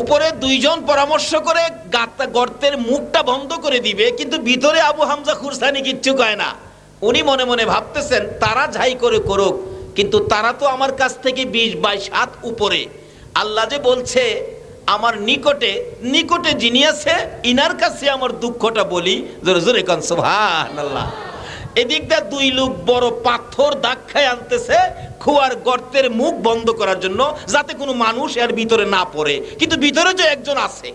উপরে দুইজন পরামর্শ করে গর্তের মুখটা বন্ধ করে দিবে, কিন্তু ভিতরে আবু হামজা খুরসানি কিচ্ছু কয় না। উনি মনে মনে ভাবতেছেন তারা যাই করে করুক, কিন্তু তারা তো আমার কাছ থেকে 20-22 হাত উপরে। আল্লাহ যে বলছে আমার নিকটে নিকটে যিনি আছে ইনার কাছে আমার দুঃখটা বলি, জোরে জোরে কোন সুবহানাল্লাহ। এদিকটা দুই লোক বড় পাথর দাগ খায় আনতেছে কুয়ার গর্তের মুখ বন্ধ করার জন্য, যাতে কোনো মানুষ এর ভিতরে না পড়ে, কিন্তু ভিতরে যে একজন আছে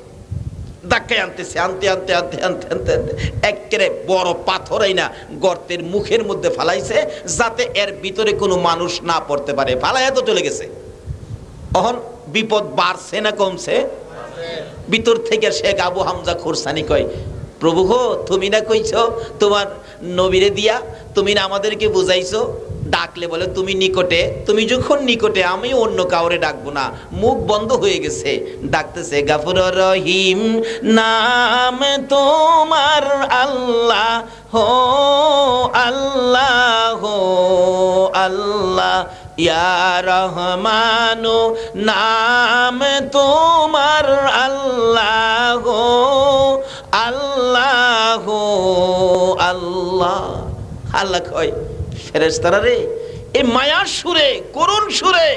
ধাক্কায় আনতেছে। আনতে আনতে আনতে আনতে আনতে আনতে একেবারে বড় পাথর আইনা গর্তের মুখের মধ্যে ফালাইছে, যাতে এর ভিতরে কোনো মানুষ না পড়তে পারে। ফালাইয়া তো চলে গেছে। এখন বিপদ বাড়ছে না কমছে? ভিতর থেকে শেখ আবু হামজা খুরসানি কয়, প্রভু গো, তুমি না কইছো তোমার নবীরে দিয়া, তুমি না আমাদেরকে বুঝাইছো, ডাকলে বলে তুমি নিকটে, তুমি যখন নিকটে আমি অন্য কাউরে ডাকবো না। মুখ বন্ধ হয়ে গেছে, ডাকতেছে গাফুর রহিম নাম তোমার আল্লাহ হো আল্লাহ হো আল্লাহ, ইয়া রহমানু নাম তোমার আল্লাহ হো আল্লাহ হো আল্লাহ। আল্লাহ কয়, ফেরেশতারা রে, এই মায়ার সুরে, করুণ সুরে,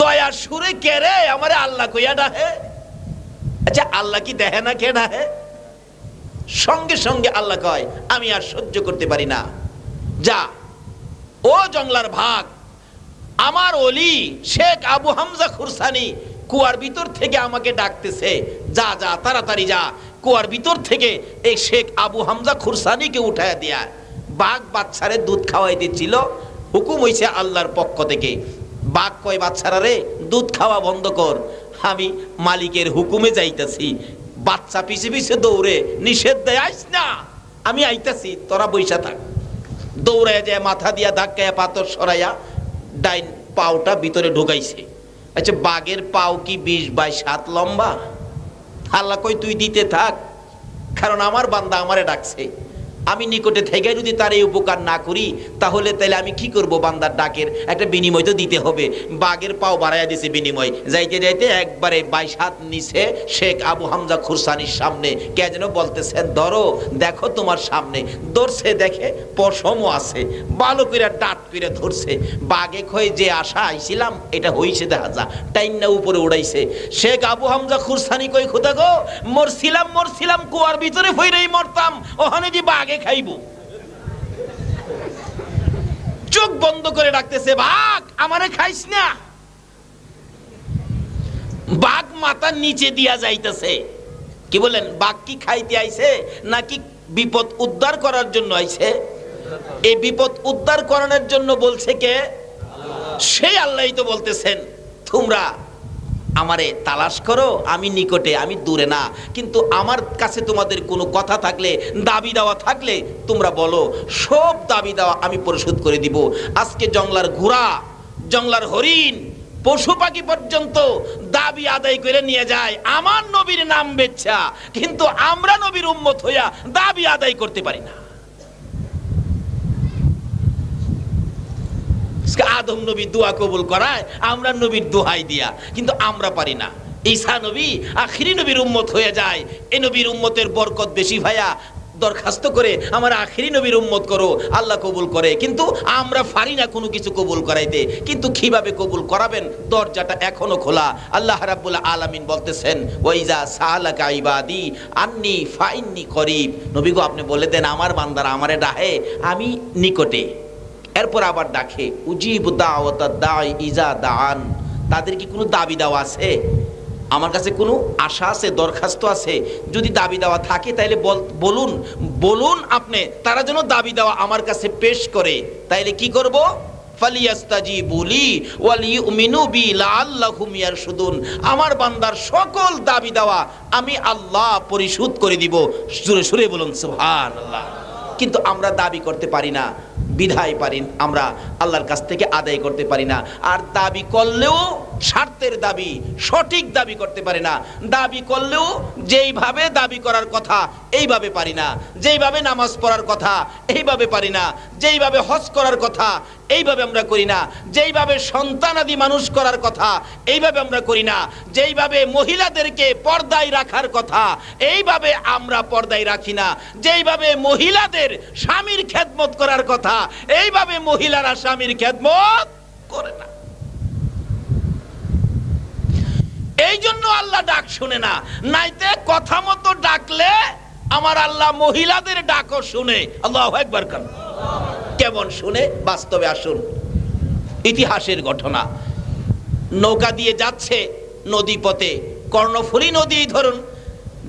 দয়ার সুরে কে রে আমারে আল্লাহ কইয়া ডাহে? আচ্ছা, আল্লাহ কি দেহে না কে ডাহে? সঙ্গে সঙ্গে আল্লাহ কয়, আমি আর সহ্য করতে পারি না, যা ও জংলার ভাগ, আমার ওলি শেখ আবু হামজা খুরসানি কুয়ার ভিতর থেকে আমাকে ডাকতেছে, যা যা তাড়াতাড়ি যা, কুয়ার ভিতর থেকে এই শেখ আবু হামজা খুরসানিকে উঠায় দেয়া। বাঘ বাচ্চারে দুধ খাওয়াই দিচ্ছিল, হুকুম হইছে আল্লাহর পক্ষ থেকে। বাঘ কয়, বাচ্চারা রে দুধ খাওয়া বন্ধ কর, আমি মালিকের হুকুমে যাইতাছি। বাচ্চা পিছে পিছে দৌড়ে নিষেধ দেয়, আইস না, আমি আইতাছি, তোরা বইসা থাক। দৌড়ায় যায়, মাথা দিয়া ধাক্কায় পাথর সরাইয়া ডাইন পাওটা ভিতরে ঢুকাইছে। আচ্ছা, বাঘের পাও কি 20-22 হাত লম্বা? আল্লাহ কই তুই দিতে থাক, কারণ আমার বান্দা আমারে ডাকছে, আমি নিকটে থেকে যদি তার এই উপকার না করি তাহলে তাইলে আমি কি করব? বান্দার ডাকের একটা বিনিময় তো দিতে হবে। বাঘের পাও বাড়াইয়া দিছে বিনিময়। যাইতে যাইতে একবারে 22 হাত নিচে শেখ আবু হামজা খুরসানির সামনে কে যেন বলতেছেন, ধরো দেখো তোমার সামনে। ধরছে, দেখে পশমও আছে, ভালো করে ডাট করে ধরছে। বাঘে কই যে আশা আইছিলাম এটা হইছে, দেখা যা, টাইনা উপরে উড়াইছে। শেখ আবু হামজা খুরসানি কই, খোদা গো, মরছিলাম মরছিলাম কুয়ার ভিতরে ফইরেই মরতাম, ওখানে যে বাঘে খাইব। চোখ বন্ধ করে ডাকতেছে, বাঘ আমারে খাইস না। বাঘ মাথার নিচে দিয়া যাইতেছে। কি বলেন, বাঘ কি খাইতে আইছে নাকি বিপদ উদ্ধার করার জন্য আইছে? এই বিপদ উদ্ধার করানোর জন্য বলছে কে? সেই আল্লাহই তো বলতেছেন, তোমরা আমারে তালাশ করো, আমি নিকটে, আমি দূরে না, কিন্তু আমার কাছে তোমাদের কোনো কথা থাকলে, দাবি দেওয়া থাকলে তোমরা বলো, সব দাবি দেওয়া আমি পরিশোধ করে দিব। আজকে জংলার ঘোড়া, জংলার হরিণ, পশু পাখি পর্যন্ত দাবি আদায় করে নিয়ে যায় আমার নবীর নাম বেচ্ছা, কিন্তু আমরা নবীর উম্মত হইয়া দাবি আদায় করতে পারি না। আদম নবী দোয়া কবুল করায় আমরা নবীর দোহাই দিয়া, কিন্তু আমরা পারি না। ঈসা নবী আখিরি নবীর উম্মত হয়ে যায়, এই নবীর উম্মতের বরকত বেশি ভাইয়া, দরখাস্ত করে আমার আখিরি নবীর উম্মত করো, আল্লাহ কবুল করে, কিন্তু আমরা পারি না কোনো কিছু কবুল করাইতে। কিন্তু কিভাবে কবুল করাবেন, দরজাটা এখনো খোলা। আল্লাহ রাব্বুল আলামিন বলতেছেন, ওয়াইজা সালাকা ইবাদি আন্নি ফাইন্নি করিব, নবী গো আপনি বলে দেন আমার বান্দারা আমারে ডাহে, আমি নিকটে। এরপর আবার ডাকে, উজিব দাওয়াতাদ দাঈ ইজা দাআন, তাদের কি কোনো দাবি দেওয়া আছে? আমার কাছে কোনো আশা আছে, দরখাস্ত আছে? যদি দাবি দেওয়া থাকে তাহলে বলুন, বলুন আপনি, তারা যেন দাবি দেওয়া আমার কাছে পেশ করে। তাইলে কি করব? ফালিয়াস্তাজিবু লি ওয়ালিউমিনু বি লাআল্লাহুম ইয়ারশুদুন, আমার বান্দার সকল দাবি দেওয়া আমি আল্লাহ পরিশোধ করে দিব। সুরে সুরে বলুন সুবহানাল্লাহ। কিন্তু আমরা দাবি করতে পারি না, বিধায় পারি আমরা আল্লাহর কাছ থেকে আদায় করতে পারি না। আর দাবি করলেও স্বার্থের দাবি, সঠিক দাবি করতে পারি না। দাবি করলেও যেইভাবে দাবি করার কথা এইভাবে পারি না, যেইভাবে নামাজ পড়ার কথা এইভাবে পারি না, যেইভাবে হজ করার কথা এইভাবে আমরা করি না, যেইভাবে সন্তানাদি মানুষ করার কথা এইভাবে আমরা করি না, যেইভাবে মহিলাদেরকে পর্দায় রাখার কথা এইভাবে আমরা পর্দায় রাখি না, যেইভাবে মহিলাদের স্বামীর খেদমত করার কথা এইভাবে মহিলারা স্বামীর খেদমত করে না। এই জন্য আল্লাহ ডাক শুনে না, নাইতে কথা মতো ডাকলে আমার আল্লাহ মহিলাদের ডাকও শুনে। আল্লাহু আকবার। কেমন শুনে? বাস্তবে আসুন, ইতিহাসের ঘটনা। নৌকা দিয়ে যাচ্ছে নদী পথে, কর্ণফুলী নদী ধরুন,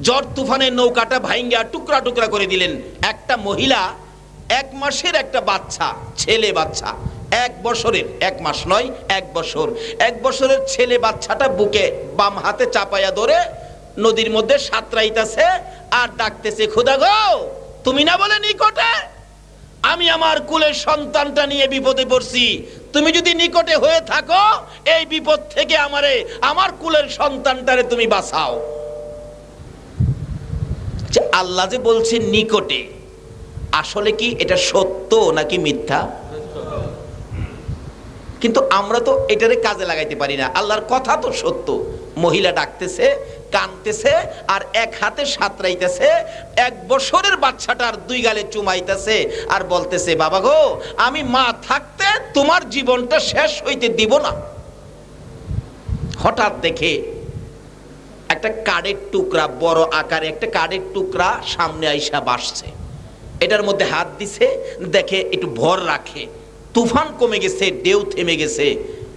ঝড় তুফানে নৌকাটা ভাঙ্গা টুকরা টুকরা করে দিলেন। একটা মহিলা 1 মাসের একটা বাচ্চা, ছেলে বাচ্চা, 1 বছরের, 1 মাস নয় 1 বছর, 1 বছরের ছেলে বাচ্চাটা বুকে বাম হাতে চাপাইয়া ধরে নদীর মধ্যে সাঁতরাইতেছে আর ডাকতেছে, খোদা গো তুমি না বলে নিকটে, আমি আমার কুলের সন্তানটা নিয়ে বিপদে পড়ছি, তুমি যদি নিকটে হয়ে থাকো এই বিপদ থেকে আমারে, আমার কুলের সন্তানটারে তুমি বাঁচাও। আল্লাহ যে বলছে নিকটে, আসলে কি এটা সত্য নাকি মিথ্যা? কিন্তু আমরা তো এটারে কাজে লাগাইতে পারি না। আল্লাহর কথা তো সত্য। মহিলা ডাকতেছে, কানতেছে আর 1 হাতে সাঁতরাইতেছে, 1 বছরের বাচ্চাটার 2 গালে চুমাইতেছে আর বলতেছে, বাবা গো আমি মা থাকতে তোমার জীবনটা শেষ হইতে দিব না। হঠাৎ দেখে একটা কাঠের টুকরা, বড় আকারে একটা কাঠের টুকরা সামনে আইসা বাসছে। এটার মধ্যে হাত দিছে, দেখে একটু ভর রাখে, তুফান কমে গেছে, ঢেউ থেমে গেছে।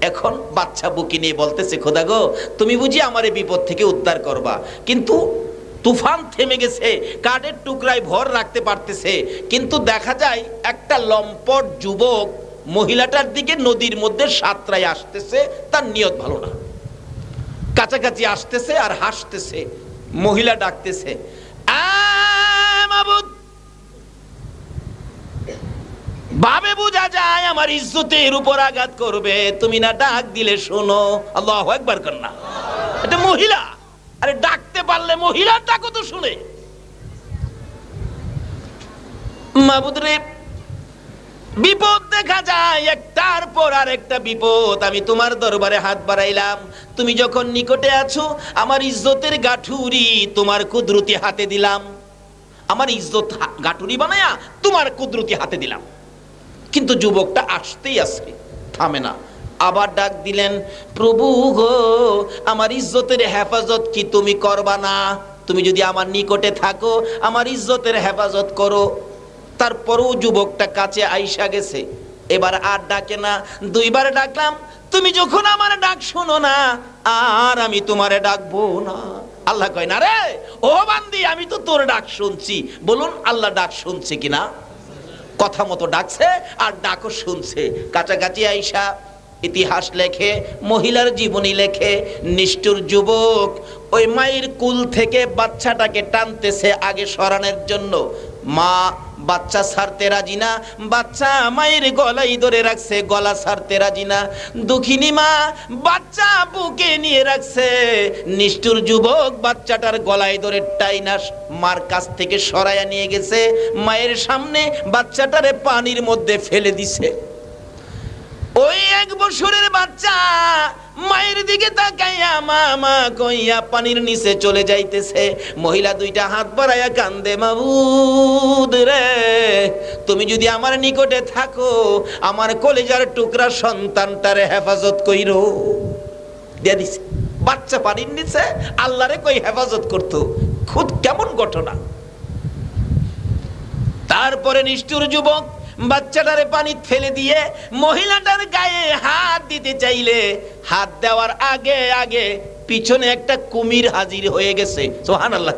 এখন বাচ্চা বুকে নিয়ে বলতেছে, খোদা গো তুমি বুঝি আমার এই বিপদ থেকে উদ্ধার করবা। কিন্তু তুফান থেমে গেছে, কাঠের টুকরায় ভর রাখতে পারতেছে, কিন্তু দেখা যায় একটা লম্পট যুবক মহিলাটার দিকে নদীর মধ্যে সাঁতরায় আসতেছে। তার নিয়ত ভালো না, কাছাকাছি আসতেছে আর হাসতেছে। মহিলা ডাকতেছে, মাবুদ, ভাবে বোঝা যায় আমার ইজ্জতের উপর আঘাত করবে, তুমি না ডাক দিলে শোনো। আল্লাহু আকবার কন্যা। এটা মহিলা, আরে ডাকতে পারলে মহিলার ডাকও তো শুনে। মাবুদ রে, বিপদ দেখা যায় একটার পর আর একটা বিপদ, আমি তোমার দরবারে হাত বাড়াইলাম, তুমি যখন নিকটে আছো আমার ইজ্জতের গাঠুরি তোমার কুদরতি হাতে দিলাম, আমার ইজ্জত গাঠুরি বানায়া তোমার কুদরতি হাতে দিলাম। কিন্তু যুবকটা আসতেই আসে, থামে না। আবার ডাক দিলেন, প্রভু গো আমার ইজ্জতের হেফাজত কি তুমি করবা না? তুমি যদি আমার নিকটে থাকো আমার ইজ্জতের হেফাজত করো। তারপরও যুবকটা কাছে আইসা গেছে, এবার আর ডাকে না। 2 বার ডাকলাম, তুমি যখন আমার ডাক শোনো না আর আমি তোমারে ডাকবো না। আল্লাহ কয়, না রে ও বান্দি, আমি তো তোর ডাক শুনছি। বলুন আল্লাহ ডাক শুনছে কিনা? কথা মতো ডাকছে আর ডাকও শুনছে। কাছাকাছি আইসা ইতিহাস লেখে, মহিলার জীবনী লেখে, নিষ্ঠুর যুবক ওই মায়ের কুল থেকে বাচ্চাটাকে টানতেছে আগে সরানোর জন্য। মা বাচ্চা ছাড়তে রাজি না, বাচ্চা মায়ের গলায় ধরে রাখছে, গলা ছাড়তে রাজি না। দুঃখিনী মা বাচ্চা বুকে নিয়ে রাখছে, নিষ্ঠুর যুবক বাচ্চাটার গলায় ধরে টাইনা মার কাছ থেকে সরাইয়া নিয়ে গেছে, মায়ের সামনে বাচ্চাটারে পানির মধ্যে ফেলে দিছে। ওই 1 বছরের বাচ্চা মায়ের দিকে তাকাইয়া মা মা কইয়া পানির নিচে চলে যাইতেছে। মহিলা 2টা হাত বাড়াইয়া কান্দে, মাবুদ রে তুমি যদি আমার নিকটে থাকো আমার কলেজার টুকরা সন্তানটারে হেফাজত কইরো। দিয়া দিছে বাচ্চা পানির নিচে, আল্লাহরে কই হেফাজত করতো। খুদ কেমন ঘটনা। তারপরে নিষ্ঠুর যুবক বাচ্চাটারে পানি ফেলে দিয়ে মহিলাটার গায়ে হাত দিতে চাইলে, হাত দেওয়ার আগে আগে পিছনে একটা কুমির হাজির হয়ে গেছে। সুবহানাল্লাহ।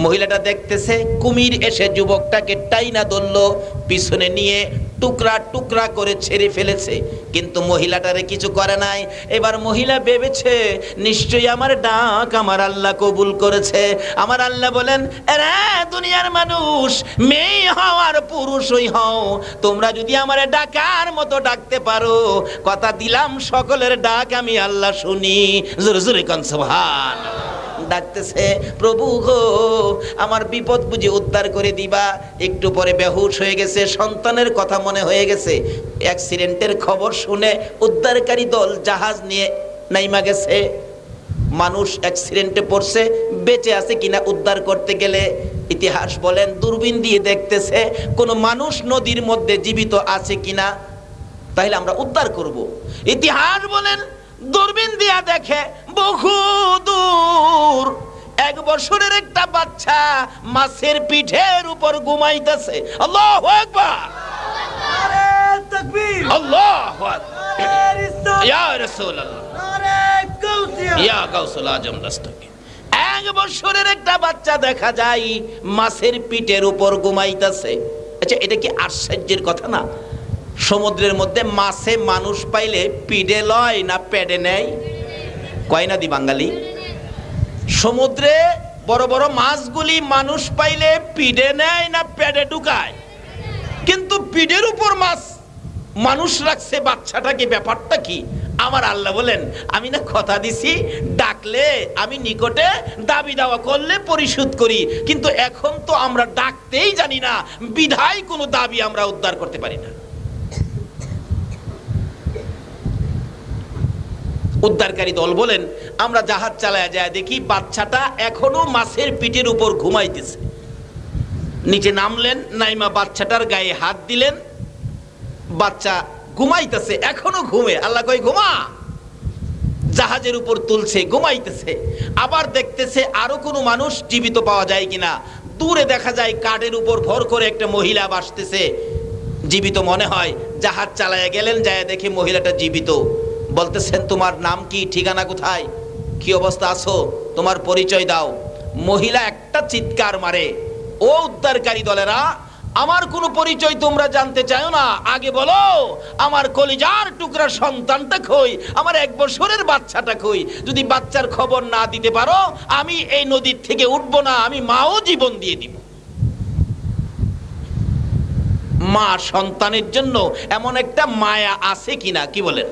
মহিলাটা দেখতেছে কুমির এসে যুবকটাকে টাইনা ধরলো, পিছনে নিয়ে টুকরা টুকরা করে ছেড়ে ফেলেছে, কিন্তু মহিলাটারে কিছু করে নাই। এবার মহিলা ভেবেছে নিশ্চয়ই আমার ডাক আমার আল্লাহ কবুল করেছে। আমার আল্লাহ বলেন, এরে দুনিয়ার মানুষ, মেয়ে হও আর পুরুষই হও, তোমরা যদি আমারে ডাকার মতো ডাকতে পারো, কথা দিলাম সকলের ডাক আমি আল্লাহ শুনি। জোরে জোরে কোন সুবহানাল্লাহ। ডাকতেছে, প্রভু গো আমার বিপদ বুঝে উদ্ধার করে দিবা। একটু পরে বেহুশ হয়ে গেছে, সন্তানের কথা মনে হয়ে গেছে। অ্যাক্সিডেন্টের খবর শুনে উদ্ধারকারী দল জাহাজ নিয়ে নাইমা গেছে। মানুষ অ্যাক্সিডেন্টে পড়ছে, বেঁচে আছে কিনা উদ্ধার করতে গেলে ইতিহাস বলেন দূরবীন দিয়ে দেখতেছে কোনো মানুষ নদীর মধ্যে জীবিত আছে কিনা, তাহলে আমরা উদ্ধার করব। ইতিহাস বলেন দূরবীন দিয়া দেখে বহু দূর 1 বছরের একটা বাচ্চা মাছের পিঠের উপর ঘুমাইতেছে। আল্লাহু আকবার, নারে তাকবীর, আল্লাহু আকবার, নারে রিসালাত, ইয়া রাসূলুল্লাহ, নারে গাউসিয়া, ইয়া গাউসুল আজম দস্তগীর। 1 বছরের একটা বাচ্চা দেখা যায় মাছের পিঠের উপর ঘুমাইতেছে। আচ্ছা, এটা কি আশ্চর্যের কথা না? সমুদ্রের মধ্যে মাছে মানুষ পাইলে পিডে লয় না পেডে নেয়? কয় না দি বাঙালি? সমুদ্রে বড় বড় মাছগুলি মানুষ পাইলে পিডে নেয় না পেডে ঢুকায়? কিন্তু পিডের উপর মাছ মানুষ রাখছে বাচ্চাটাকে, ব্যাপারটা কি? আমার আল্লাহ বলেন, আমি না কথা দিছি ডাকলে আমি নিকটে দাবি দাওয়া করলে পরিশোধ করি, কিন্তু এখন তো আমরা ডাকতেই জানি না, বিধায় কোনো দাবি আমরা উদ্ধার করতে পারি না। উদ্ধারকারী দল বলেন, আমরা জাহাজ চালায় যায় দেখি বাচ্চাটা এখনো মাছের পিঠের উপর ঘুমাইতেছে। নিচে নামলেন, নাইমা বাচ্চাটার গায়ে হাত দিলেন, বাচ্চা ঘুমাইতেছে, এখনো ঘুমে। আল্লাহ কই ঘুমা। জাহাজের উপর তুলছে, ঘুমাইতেছে। আবার দেখতেছে আরো কোনো মানুষ জীবিত পাওয়া যায় কিনা। দূরে দেখা যায় কাঠের উপর ভর করে একটা মহিলা আসতেছে, জীবিত মনে হয়। জাহাজ চালায় গেলেন, যায় দেখে মহিলাটা জীবিত। বলতেছেন, তোমার নাম কি, ঠিকানা কোথায়, কি অবস্থা আছো, তোমার পরিচয় দাও। মহিলা একটা চিৎকার মারে, ও উদ্ধারকারী দলেরা, আমার কোনো পরিচয় তোমরা জানতে চাও না, আগে বলো আমার কলিজার টুকরা সন্তানটা কই, আমার 1 বছরের বাচ্চাটা কই। যদি বাচ্চার খবর না দিতে পারো, আমি এই নদীর থেকে উঠবো না, আমি মাও জীবন দিয়ে দিব। মা সন্তানের জন্য এমন একটা মায়া আছে কিনা, কি বলেন?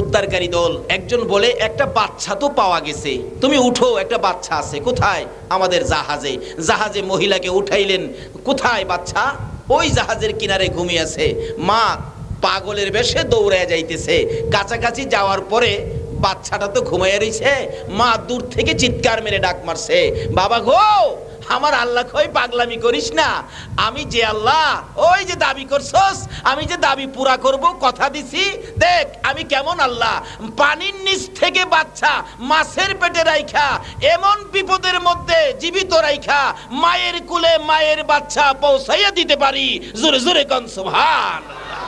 উদ্ধারকারী দল একজন বলে, একটা বাচ্চা তো পাওয়া গেছে, তুমি উঠো, একটা বাচ্চা আছে। কোথায়? আমাদের জাহাজে। জাহাজে মহিলাকে উঠাইলেন। কোথায় বাচ্চা? ওই জাহাজের কিনারে ঘুমিয়ে আছে। মা পাগলের বেশে দৌড়ায় যাইতেছে। কাছাকাছি যাওয়ার পরে বাচ্চাটা তো ঘুমাইয়া রইছে। মা দূর থেকে চিৎকার মেরে ডাক মারছে, বাবা গো, আমার আল্লাহ কই পাগলামি করিস না, আমি যে আল্লাহ, ওই যে দাবি করছস, আমি যে দাবি পুরা করব, কথা দিছি, দেখ আমি কেমন আল্লাহ। পানির নিচ থেকে বাচ্চা মাছের পেটে রাইখা, এমন বিপদের মধ্যে জীবিত রাইখা, মায়ের কুলে মায়ের বাচ্চা পৌঁছাইয়া দিতে পারি। জোরে জোরে কোন সুবহানাল্লাহ,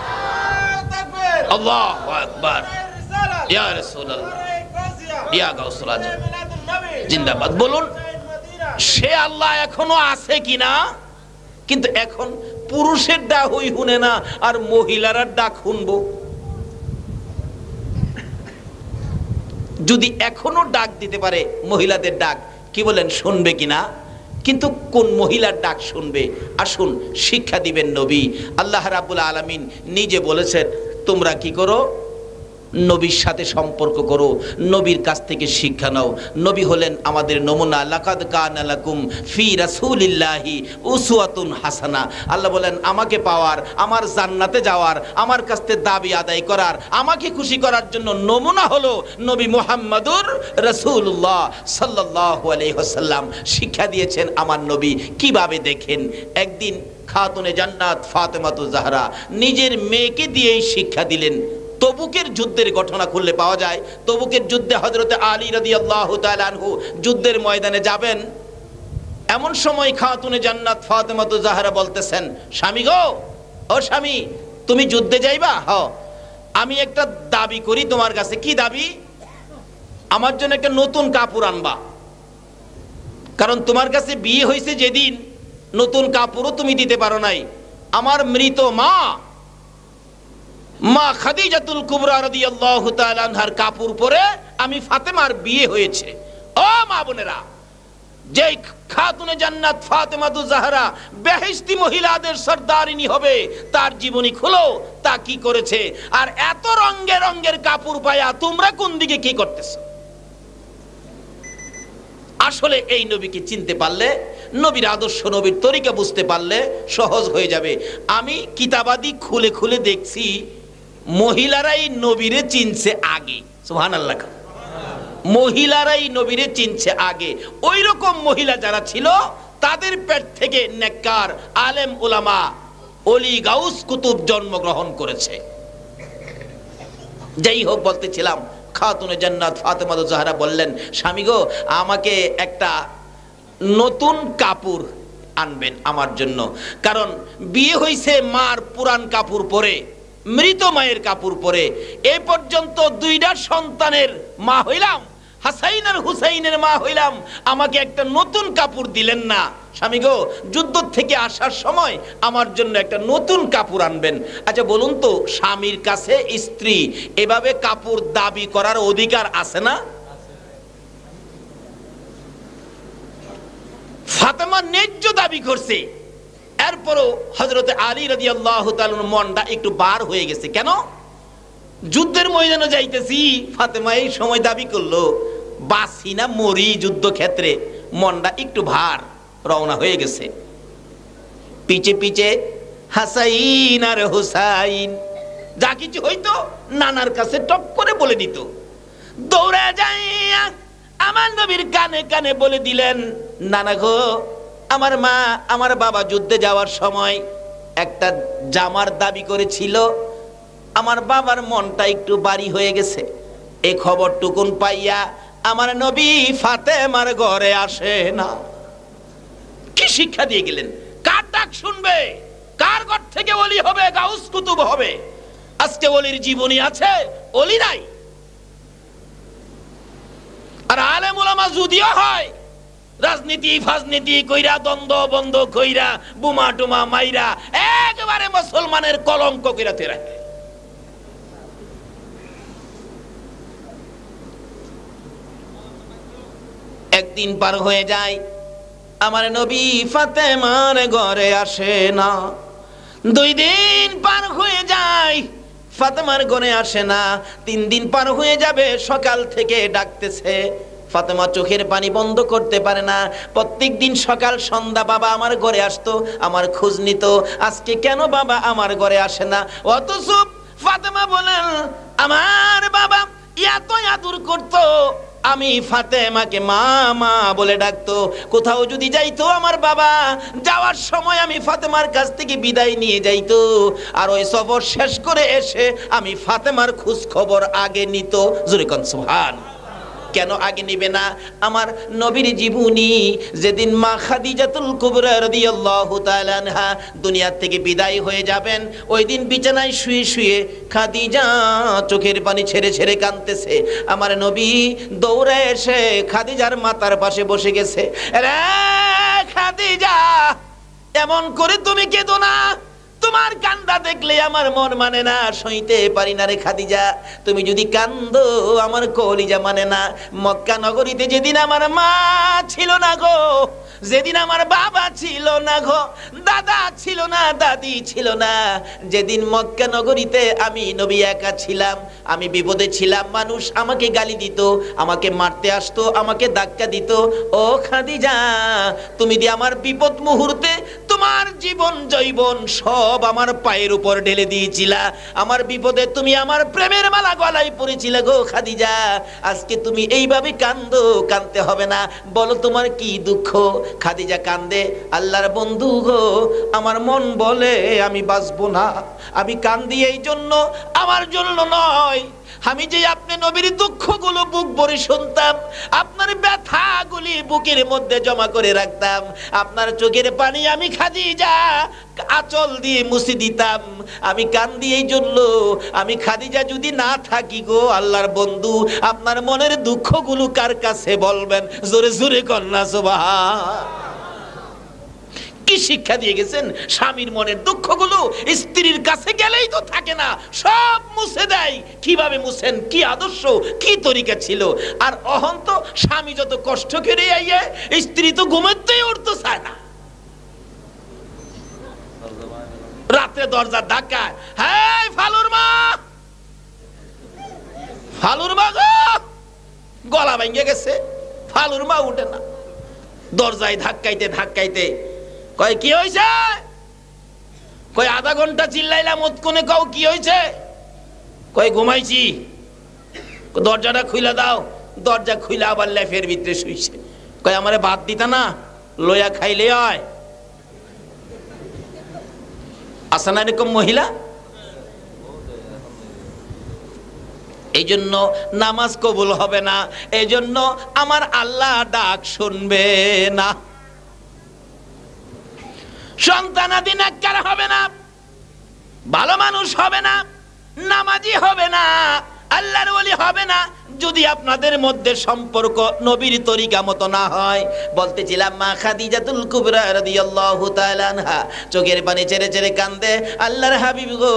তাকবীর, আল্লাহু আকবার, নারে রিসালাত, ইয়া রাসূলুল্লাহ, নারে গাউসিয়া, ইয়া গাউসুল আজম মিলাদুন নবী, জিন্দাবাদ। বলুন মদিনা। সে আল্লাহ এখনো আছে কিনা? কিন্তু এখন পুরুষের ডাক হই শুনে না, আর মহিলার ডাক শুনবো। যদি এখনো ডাক দিতে পারে, মহিলাদের ডাক, কি বলেন শুনবে কিনা? কিন্তু কোন মহিলার ডাক শুনবে? আসুন শিক্ষা দিবেন নবী। আল্লাহ রাব্বুল আলামিন নিজে বলেছেন, তোমরা কি করো, নবীর সাথে সম্পর্ক করো, নবীর কাছ থেকে শিক্ষা নাও। নবী হলেন আমাদের নমুনা। লাকাদ কানা লাকুম ফি রাসূলিল্লাহি উসওয়াতুন হাসানা। আল্লাহ বলেন, আমাকে পাওয়ার, আমার জান্নাতে যাওয়ার, আমার কাছ থেকে দাবি আদায় করার, আমাকে খুশি করার জন্য নমুনা হলো নবী মুহাম্মদুর রাসূলুল্লাহ সাল্লাল্লাহু আলাইহি ওয়াসাল্লাম। শিক্ষা দিয়েছেন আমার নবী। কিভাবে দেখেন, একদিন খাতুনে জান্নাত ফাতেমাতুজ জাহরা নিজের মেয়েকে দিয়েই শিক্ষা দিলেন। তবুকের যুদ্ধের ঘটনা খুললে পাওয়া যায়। তবুকের যুদ্ধে হযরত আলী রাদিয়াল্লাহু তাআলা আনহু যুদ্ধের ময়দানে যাবেন। এমন সময় খাতুনে জান্নাত ফাতেমাতুজ জাহরা বলতেছেন, স্বামী গো, ও স্বামী, তুমি যুদ্ধে যাইবা? হ। আমি একটা দাবি করি তোমার কাছে। কি দাবি? আমার জন্য একটা নতুন কাপড় আনবা, কারণ তোমার কাছে বিয়ে হয়েছে যেদিন, নতুন কাপড়ও তুমি দিতে পারো নাই। আমার মৃত মা খাদিজাতুল কুবরা রাদিয়াল্লাহু তাআলা আনহার কাপড় পরে আমি ফাতেমার বিয়ে হয়েছে। ও মা বোনেরা, যে খাতুনে জান্নাত ফাতেমাতুজ জাহরা বেহেশতি মহিলাদের সরদারিনী হবে, তার জীবনী খুলো, তা কি করেছে। আর এত রঙে রঙের কাপড় পায়া তোমরা কোন দিকে কি করতেছো? আসলে এই নবীকে চিনতে পারলে, নবীর আদর্শ, নবীর তরিকা বুঝতে পারলে সহজ হয়ে যাবে। আমি কিতাবাদি খুলে খুলে দেখছি মহিলারাই নবীরে চিনছে আগে। সুবহানাল্লাহ। মহিলারাই নবীরে চিনছে আগে। ওই রকম মহিলা যারা ছিল তাদের পেট থেকে নেককার আলেম উলামা ওলি গাউস কুতুব জন্মগ্রহণ করেছে। যাই হোক, বলতেছিলাম খাতুনে জান্নাত ফাতেমাতুজ জাহরা বললেন, স্বামী গো, আমাকে একটা নতুন কাপড় আনবেন আমার জন্য। কারণ বিয়ে হইছে মার পুরান কাপড় পরে, মৃত মায়ের কাপড় পরে। এই পর্যন্ত দুইটা সন্তানের মা হইলাম, হাসাইন আর হুসাইনের মা হইলাম, আমাকে একটা নতুন কাপড় দিলেন না। স্বামী গো, যুদ্ধ থেকে আসার সময় আমার জন্য একটা নতুন কাপড় আনবেন। আচ্ছা বলুন তো, স্বামীর কাছে স্ত্রী এভাবে কাপড় দাবি করার অধিকার আছে না? ফাতেমা ন্যায্য দাবি করছে, এরপরও হযরতে আলী রাদিয়াল্লাহু তাআলা মনটা একটু বার হয়ে গেছে। কেন? যুদ্ধের ময়দানে যাইতেছি, ফাতেমা এই সময় দাবি করলো, বাসি না মরি যুদ্ধক্ষেত্রে, মনটা একটু ভার, রওনা হয়ে গেছে। পিছে পিছে হাসাইন আর হুসাইন যা কিছু হইতো নানার কাছে টপ করে বলে দিত। দৌড়ে যাইয়া আমার নবীর কানে কানে বলে দিলেন, নানা গো, আমার মা আমার বাবা যুদ্ধে যাওয়ার সময় একটা জামার দাবি করেছিল, আমার বাবার মনটা একটু বাড়ি হয়ে গেছে। এই খবর টুকুন পাইয়া আমার নবী ফাতেমার ঘরে আসে না। কি শিক্ষা দিয়ে গেলেন? কার ডাক শুনবে? কার ঘর থেকে ওলি হবে, গাউস কুতুব হবে? আজকে ওলির জীবনী আছে, ওলি নাই। আর আলেম উলামা যদিও হয়, রাজনীতি ফাজনীতি কইরা, দ্বন্দ্ব বন্ধ কইরা, বোমা টুমা মাইরা একেবারে মুসলমানের কলঙ্ক কইরা তে রাখে। একদিন পার হয়ে যায়, আমার নবী ফাতেমার ঘরে আসে না। 2 দিন পার হয়ে যায়, ফাতেমার ঘরে আসে না। 3 দিন পার হয়ে যাবে, সকাল থেকে ডাকতেছে। ফাতেমা চোখের পানি বন্ধ করতে পারে না। প্রত্যেক দিন সকাল সন্ধ্যা বাবা আমার ঘরে আসতো, আমার খোঁজ নিত। আজকে কেন বাবা আমার ঘরে আসে না? অথচ ফাতেমা বলেন, আমার বাবা এত আদর করতো, আমি ফাতেমাকে মা মা বলে ডাকতো। কোথাও যদি যাইতো আমার বাবা, যাওয়ার সময় আমি ফাতেমার কাছ থেকে বিদায় নিয়ে যাইতো। আর ওই সফর শেষ করে এসে আমি ফাতেমার খোঁজ খবর আগে নিত। জোরে কোন সুবহান। কেন আগে নিবে না? আমার নবীর জীবনী যেদিন মা খাদিজাতুল কুবরা রাদিয়াল্লাহু তাআলা আনহা দুনিয়া থেকে বিদায় হয়ে যাবেন, ওই দিন বিছানায় শুয়ে শুয়ে খাদিজা চোখের পানি ছেড়ে ছেড়ে কাঁদতেছে। আমার নবী দৌড়ে এসে খাদিজার মাথার পাশে বসে গেছে। রে খাদিজা, এমন করে তুমি কেঁদো না, তোমার কান্দা দেখলে আমার মন মানে না, সইতে পারি না রে খাদিজা। তুমি যদি কান্দো আমার কলিজা মানে না। মক্কা নগরীতে যেদিন আমার মা ছিল না গো, যেদিন আমার বাবা ছিল না গো, দাদা ছিল না, দাদি ছিল না, যেদিন মক্কা নগরীতে আমি নবী একা ছিলাম, আমি বিপদে ছিলাম, মানুষ আমাকে গালি দিত, আমাকে মারতে আসতো, আমাকে ধাক্কা দিত। ও খাদিজা, তুমি দি আমার বিপদ মুহূর্তে তোমার জীবন জৈবন সব আমার পায়ের উপর ঢেলে দিয়েছিলা। আমার বিপদে তুমি আমার প্রেমের মালা গলায় পরেছিলে গো খাদিজা। আজকে তুমি এইভাবে কান্দো, কাঁদতে হবে না, বলো তোমার কি দুঃখ? খাদিজা কান্দে, আল্লাহর বন্ধু গো, আমার মন বলে আমি বাঁচবো না। আমি কান্দি এই জন্য, আমার জন্য নয়। আমি যে আপনি নবীর দুঃখগুলো বুক ভরে শুনতাম, আপনার ব্যথাগুলি বুকের মধ্যে জমা করে রাখতাম, আপনার চোখের পানি আমি খাদিজা আঁচল দিয়ে মুছে দিতাম। আমি কান্দি এই জন্য, আমি খাদিজা যদি না থাকি গো আল্লাহর বন্ধু, আপনার মনের দুঃখগুলো কার কাছে বলবেন? জোরে জোরে কন্যা সুবহান। কি শিক্ষা দিয়ে গেছেন? স্বামীর মনের দুঃখগুলো স্ত্রীর কাছে গেলেই তো থাকে না, সব মুছে দেয়। কিভাবে মুছেন, কি আদর্শ, কি তরিকা ছিল। আর অহন্ত স্বামী যত কষ্ট করে আইয়ে, স্ত্রী তো ঘুমাতেই উঠতে চায় না। রাত্রে দরজা ধাক্কায়, হ্যাঁ ফালুর মা, ফালুর মা গো, গলা ভেঙে গেছে, ফালুর মা উঠে না। দরজায় ধাক্কাইতে ধাক্কাইতে কয় কি হয়েছে? কয় আধা ঘন্টা চিল্লাইলাম, ওতকোনে কও কি হয়েছে? কয় ঘুমাইছি। দরজাটা খুইলা দাও। দরজা খুইলা আবার লেফের ভিতরে শুইছে। কয় আমারে ভাত দিতা না, লইয়া খাইলে হয়। আসে না এরকম মহিলা? এই জন্য নামাজ কবুল হবে না, এই জন্য আমার আল্লাহ ডাক শুনবে না। সন্তানাদি নেককার হবে না, ভালো মানুষ হবে না, নামাজি হবে না, আল্লাহর ওলি হবে না, যদি আপনাদের মধ্যে সম্পর্ক নবীর তরিকা মতো না হয়। বলতেছিলাম মা খাদিজাতুল কুবরা রাদিয়াল্লাহু তাআলা আনহা চোখের পানি ছেড়ে ছেড়ে কান্দে, আল্লাহর হাবিব গো,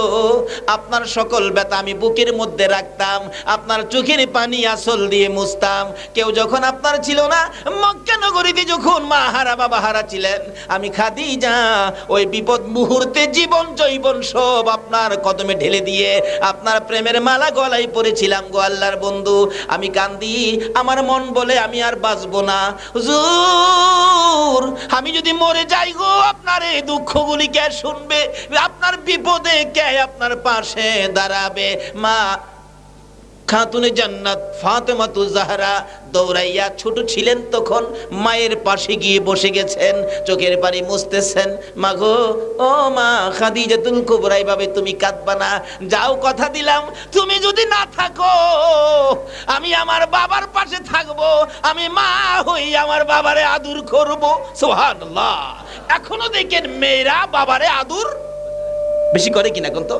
আপনার সকল ব্যথা আমি বুকের মধ্যে রাখতাম, আপনার চোখের পানি আঁচল দিয়ে মুছতাম। কেউ যখন আপনার ছিল না, মক্কা নগরীতে যখন মা হারা বাবা হারা ছিলেন, আমি খাদিজা ওই বিপদ মুহূর্তে জীবন জৈবন সব আপনার কদমে ঢেলে দিয়ে আপনার প্রেমের মালা গলায় পরেছিলাম গো আল্লাহর বন্ধু। আমি কান্দি, আমার মন বলে আমি আর বাঁচবো না। হুজুর, আমি যদি মরে যাই গো, আপনার এই দুঃখগুলি কে শুনবে? আপনার বিপদে কে আপনার পাশে দাঁড়াবে? মা খাতুনে জান্নাত ফাতেমাতু জাহরা দৌড়াইয়া, ছোট ছিলেন তখন, মায়ের পাশে গিয়ে বসে গেছেন, চোখের পানি মুছতেছেন। মা গো, ও মা খাদিজাতুল কুবরা, এইভাবে তুমি কাঁদবা না। যাও, কথা দিলাম তুমি যদি না থাকো, আমি আমার বাবার পাশে থাকবো, আমি মা হই আমার বাবারে আদর করব। সুবহানাল্লাহ। এখনো দেখেন মেয়েরা বাবারে আদর বেশি করে কিনা? কোন তো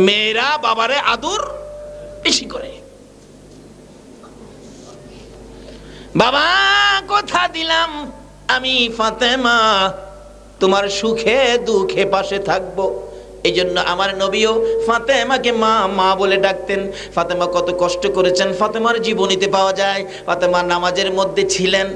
মেয়েরা বাবারে আদর বেশি করে। বাবা কথা দিলাম আমি ফাতেমা তোমার সুখে দুঃখে পাশে থাকবো। এই জন্য আমার নবীও ফাতেমাকে মা মা বলে ডাকতেন। ফাতেমা কত কষ্ট করেছেন ফাতেমার জীবনীতে পাওয়া যায়। ফাতেমা নামাজের মধ্যে ছিলেন,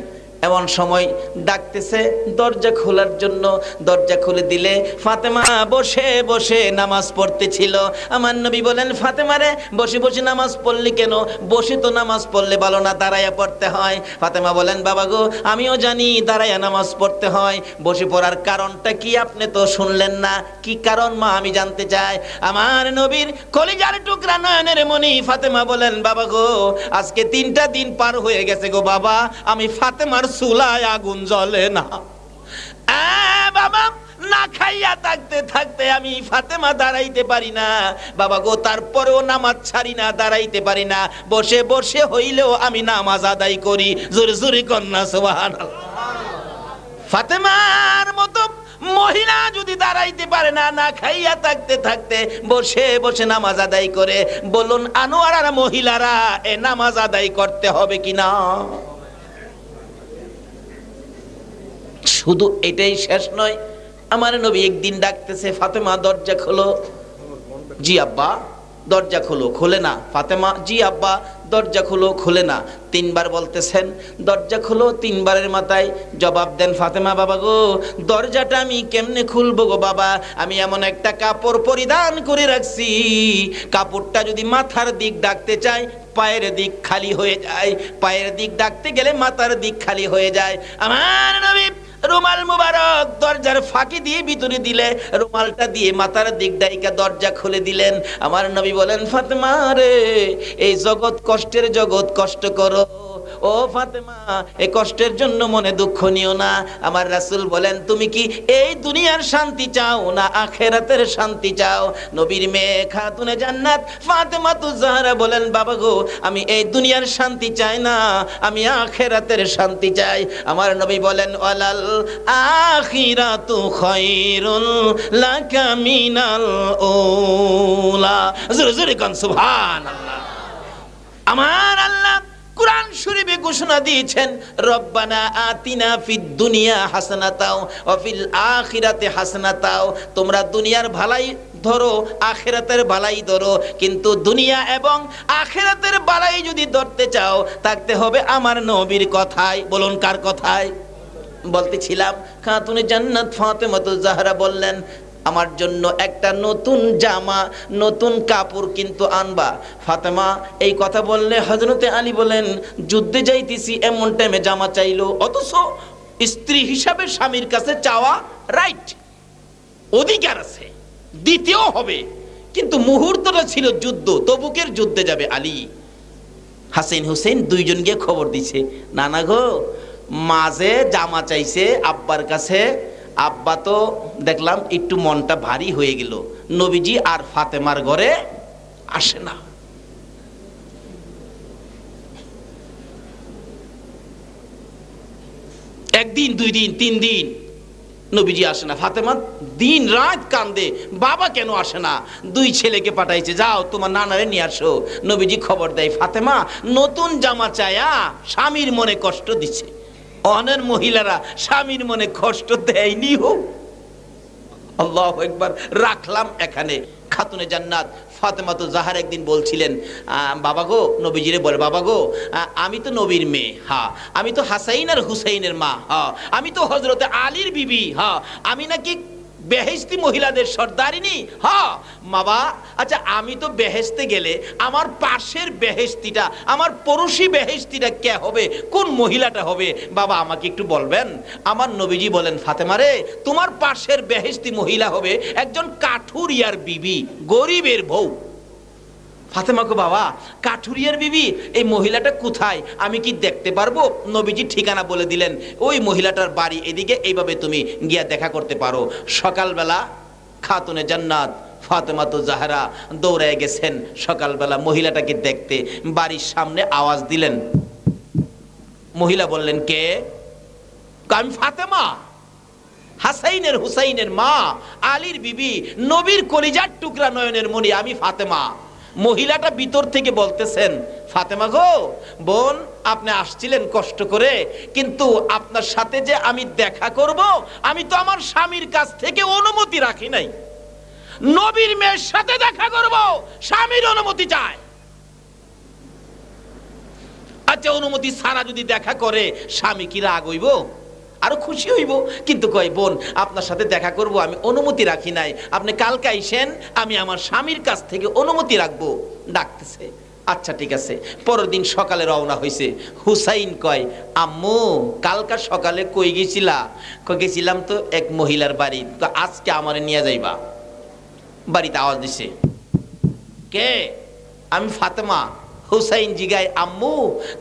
এমন সময় ডাকতেছে দরজা খোলার জন্য। দরজা খুলে দিলে ফাতেমা বসে বসে নামাজ পড়তেছিল। আমার নবী বলেন, ফাতেমা রে, বসে বসে নামাজ পড়লি কেন? বসে তো নামাজ পড়লে ভালো না, দাঁড়াইয়া পড়তে হয়। ফাতেমা বলেন, বাবা গো, আমিও জানি দাঁড়াইয়া নামাজ পড়তে হয়, বসে পড়ার কারণটা কি আপনি তো শুনলেন না। কি কারণ মা, আমি জানতে চাই। আমার নবীর কলিজার টুকরা নয়নের মণি ফাতেমা বলেন, বাবা গো, আজকে 3টা দিন পার হয়ে গেছে গো বাবা, আমি ফাতেমার চুলায় আগুন জ্বলে না। বাবা, না খাইয়া থাকতে থাকতে আমি ফাতেমা দাঁড়াইতে পারি না বাবা গো, তারপরেও নামাজ ছাড়ি না, দাঁড়াইতে পারি না, বসে বসে হইলেও আমি নামাজ আদায় করি। জোরে জোরে কন্যা সুবহানাল্লাহ। ফাতেমার মতো মহিলা যদি দাঁড়াইতে পারে না, না খাইয়া থাকতে থাকতে বসে বসে নামাজ আদায় করে, বলুন আনোয়ারার মহিলারা এ নামাজ আদায় করতে হবে কিনা? শুধু এটাই শেষ নয়, আমার নবী একদিন ডাকতেছে, ফাতেমা দরজা খোলো। জি আব্বা। দরজা খোলো। খোলে না। ফাতেমা, জি আব্বা দরজা খোলো। খোলে না। 3বার বলতেছেন দরজা খোলো, 3বারের মাথায় জবাব দেন ফাতেমা, বাবা গো, দরজাটা আমি কেমনে খুলবো গো বাবা? আমি এমন একটা কাপড় পরিধান করে রাখছি, কাপড়টা যদি মাথার দিক ডাকতে চাই পায়ের দিক খালি হয়ে যায়, পায়ের দিক ডাকতে গেলে মাথার দিক খালি হয়ে যায়। আমার নবী রুমাল মুবারক দরজার ফাঁকি দিয়ে ভিতরে দিলে, রুমালটা দিয়ে মাথার দিক ডাইকা দরজা খুলে দিলেন। আমার নবী বলেন, ফাতেমা রে, এই জগৎ কষ্টের জগৎ, কষ্ট করো। ও ফাতেমা, এই কষ্টের জন্য মনে দুঃখ নিও না। আমার রাসূল বলেন, তুমি কি এই দুনিয়ার শান্তি চাও না আখিরাতের শান্তি চাও? নবীর মেয়ে খাতুনে জান্নাত ফাতেমাতু জাহরা বলেন, বাবা গো, আমি এই দুনিয়ার শান্তি চাই না, আমি আখিরাতের শান্তি চাই। আমার নবী বলেন, ওয়ালাল আখিরাতু খায়রুল লাকা মিনাল উলা। জোরে জোরে কোন সুবহানাল্লাহ। আমার আল্লাহ কুরআন শরীফে নবী ঘোষণা দিয়েছেন, রব্বানা আতিনা ফিদ দুনিয়া হাসানাতাও ওয়া ফিল আখিরাতি হাসানাতাও। তোমরা দুনিয়ার ভালাই ধরো, আখিরাতের ভালাই ধরো, কিন্তু দুনিয়া এবং আখিরাতের ভালাই যদি ধরতে চাও থাকতে হবে আমার নবীর কথায়। বলুন কার কথায়? বলতেছিলাম খাতুনে জান্নাত ফাতেমাতুজ জাহরা বললেন, আমার জন্য একটা নতুন জামা, নতুন কাপড় কিন্তু আনবা। ফাতেমা এই কথা বললে হযরতে আলী বলেন, যুদ্ধে যাইতেছি এমন টাইমে জামা চাইলো, অথচ স্ত্রী হিসাবে স্বামীর কাছে চাওয়া রাইট, অধিকার আছে, দিতেও হবে, কিন্তু মুহূর্তটা ছিল যুদ্ধ, তবুকের যুদ্ধে যাবে আলী। হাসান হুসেন দুইজন গিয়ে খবর দিছে, নানা গো মাঝে জামা চাইছে আব্বার কাছে, আব্বা তো দেখলাম একটু মনটা ভারী হয়ে গেল, নবীজি আর ফাতেমার ঘরে আসে না। একদিন, দুই দিন, তিন দিন নবীজি আসে না। ফাতেমা দিন রাত কান্দে, বাবা কেন আসে না? দুই ছেলেকে পাঠাইছে, যাও তোমার নানারে নিয়ে আসো। নবীজি খবর দেয়, ফাতেমা নতুন জামা চায়া স্বামীর মনে কষ্ট দিচ্ছে। অনেক মহিলারা স্বামীর মনে কষ্ট দেয়নি হোক, আল্লাহু আকবার। রাখলাম এখানে। খাতুনে জান্নাত ফাতেমাতুজ জাহরা একদিন বলছিলেন, বাবা গো, নবীজিরে বলে, বাবা গো আমি তো নবীর মেয়ে, হ্যাঁ, আমি তো হাসাইন আর হুসাইনের মা, হ্যাঁ, আমি তো হযরতে আলীর বিবি, হ্যাঁ, আমি নাকি বেহেশতি মহিলাদের সর্দারিনী, হ্যাঁ বাবা। আচ্ছা আমি তো বেহেশতে গেলে আমার পাশের বেহেশতিটা, আমার পড়োশি বেহেশতিটা কে হবে, কোন মহিলাটা হবে বাবা, আমাকে একটু বলবেন? আমার নবীজি বলেন, ফাতেমা রে, তোমার পাশের বেহেশতি মহিলা হবে একজন কাঠুরিয়ার বিবি, গরিবের বউ। ফাতেমাকে, বাবা কাঠুরিয়ার বিবি, এই মহিলাটা কোথায়, আমি কি দেখতে পারবো? নবীজি ঠিকানা বলে দিলেন, ওই মহিলাটার বাড়ি এদিকে, এইভাবে তুমি গিয়া দেখা করতে পারো। সকালবেলা খাতুনে জান্নাত ফাতেমাতুজ জাহরা দৌড়ায় গেছেন সকালবেলা মহিলাটাকে দেখতে। বাড়ির সামনে আওয়াজ দিলেন, মহিলা বললেন, কে? আমি ফাতেমা, হাসাইনের হুসাইনের মা, আলীর বিবি, নবীর কলিজার টুকরা, নয়নের মণি, আমি ফাতেমা। মহিলাটা ভিতর থেকে বলতেছেন, ফাতেমা গো বোন, আপনি আসছিলেন কষ্ট করে, কিন্তু আপনার সাথে যে আমি দেখা করব, আমি তো আমার স্বামীর কাছ থেকে অনুমতি রাখি নাই। নবীর মেয়ের সাথে দেখা করব, স্বামীর অনুমতি চাই। আচ্ছা অনুমতি ছাড়া যদি দেখা করে স্বামী কি রাগ হইব? আরো খুশি হইব, কিন্তু কয় বোন আপনার সাথে দেখা করব, আমি অনুমতি রাখি নাই, আপনি কালকে আইসেন, আমি আমার স্বামীর কাছ থেকে অনুমতি রাখবো। ডাকতেছে, আচ্ছা ঠিক আছে। পরের দিন সকালে রওনা হয়েছে। হুসাইন কয়, আম্মু কালকা সকালে কই গেছিলা? গেছিলাম তো এক মহিলার বাড়ি, আজকে আমারে নিয়ে যাইবা। বাড়িতে আওয়াজ দিছে, কে? আমি ফাতেমা। হুসাইন জিগায়, আম্মু